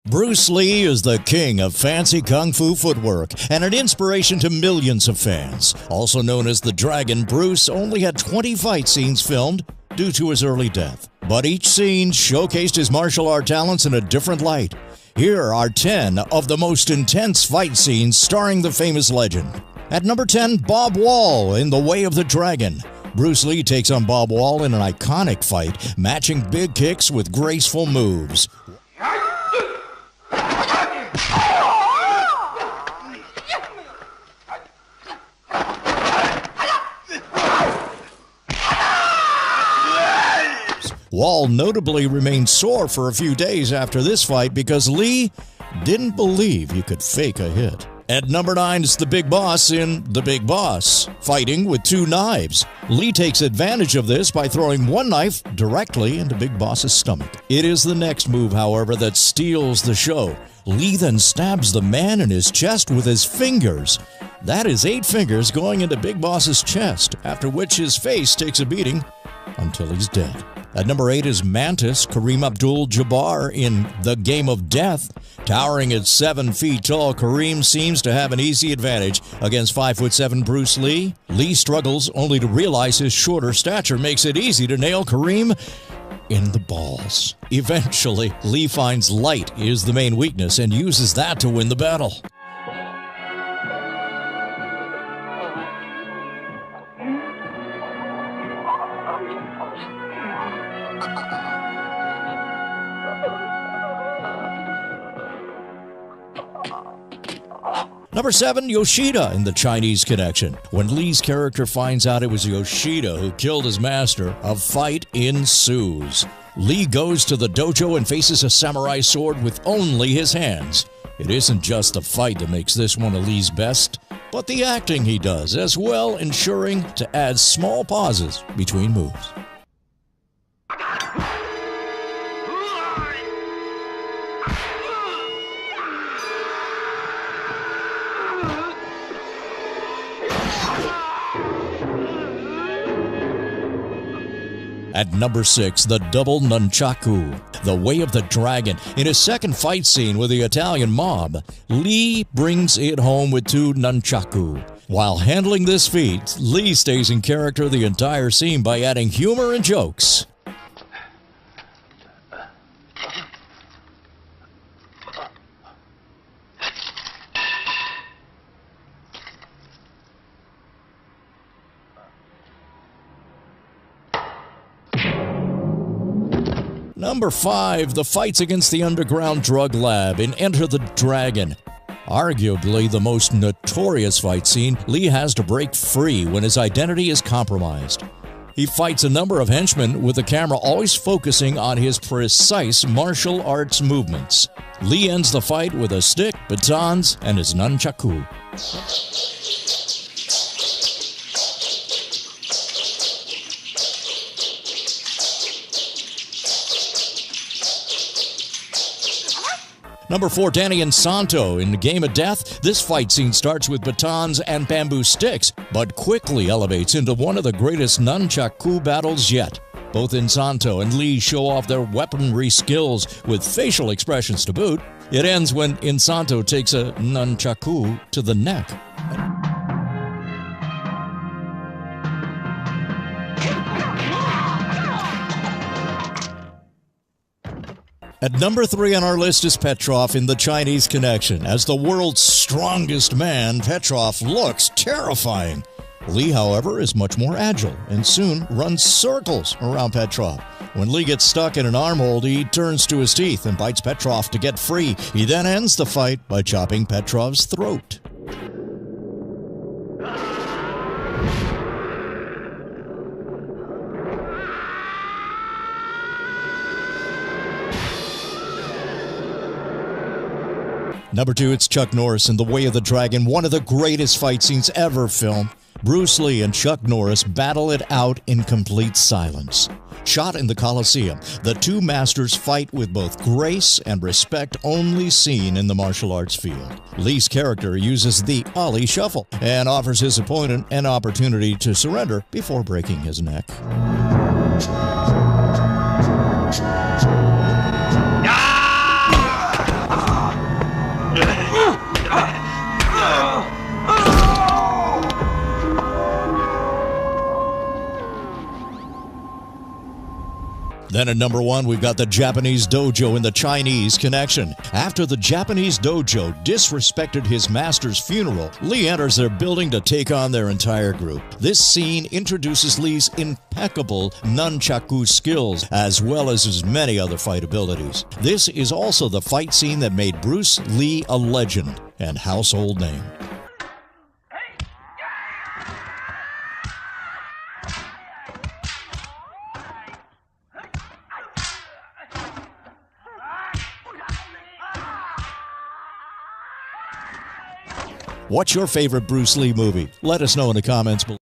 Bruce Lee is the king of fancy kung fu footwork and an inspiration to millions of fans. Also known as the Dragon, Bruce only had 20 fight scenes filmed due to his early death. But each scene showcased his martial art talents in a different light. Here are 10 of the most intense fight scenes starring the famous legend. At number 10, Bob Wall in The Way of the Dragon. Bruce Lee takes on Bob Wall in an iconic fight, matching big kicks with graceful moves. Wall notably remained sore for a few days after this fight because Lee didn't believe he could fake a hit. At number 9 is the Big Boss in The Big Boss, fighting with 2 knives. Lee takes advantage of this by throwing one knife directly into Big Boss's stomach. It is the next move, however, that steals the show. Lee then stabs the man in his chest with his fingers. That is 8 fingers going into Big Boss's chest, after which his face takes a beating until he's dead. At number 8 is Mantis, Kareem Abdul-Jabbar in The Game of Death. Towering at 7 feet tall, Kareem seems to have an easy advantage against 5'7" Bruce Lee. Lee struggles only to realize his shorter stature makes it easy to nail Kareem in the balls. Eventually, Lee finds light is the main weakness and uses that to win the battle. Number 7, Yoshida in The Chinese Connection. When Lee's character finds out it was Yoshida who killed his master, a fight ensues. Lee goes to the dojo and faces a samurai sword with only his hands. It isn't just the fight that makes this one of Lee's best, but the acting he does as well, ensuring to add small pauses between moves. At number 6, the double nunchaku, The Way of the Dragon. In his second fight scene with the Italian mob, Lee brings it home with 2 nunchaku. While handling this feat, Lee stays in character the entire scene by adding humor and jokes. Number 5, the fights against the underground drug lab in Enter the Dragon. Arguably the most notorious fight scene, Lee has to break free when his identity is compromised. He fights a number of henchmen with the camera always focusing on his precise martial arts movements. Lee ends the fight with a stick, batons, and his nunchaku. Number 4, Danny and Santo in The Game of Death. This fight scene starts with batons and bamboo sticks, but quickly elevates into one of the greatest nunchaku battles yet. Both Insanto and Lee show off their weaponry skills with facial expressions to boot. It ends when Insanto takes a nunchaku to the neck. At number 3 on our list is Petrov in The Chinese Connection. As the world's strongest man, Petrov looks terrifying. Lee, however, is much more agile and soon runs circles around Petrov. When Lee gets stuck in an armhold, he turns to his teeth and bites Petrov to get free. He then ends the fight by chopping Petrov's throat. Number 2, it's Chuck Norris in The Way of the Dragon, one of the greatest fight scenes ever filmed. Bruce Lee and Chuck Norris battle it out in complete silence. Shot in the Coliseum, the 2 masters fight with both grace and respect only seen in the martial arts field. Lee's character uses the Ali Shuffle and offers his opponent an opportunity to surrender before breaking his neck. Then at number 1, we've got the Japanese dojo and the Chinese connection. After the Japanese dojo disrespected his master's funeral, Lee enters their building to take on their entire group. This scene introduces Lee's impeccable nunchaku skills, as well as his many other fight abilities. This is also the fight scene that made Bruce Lee a legend and household name. What's your favorite Bruce Lee movie? Let us know in the comments below.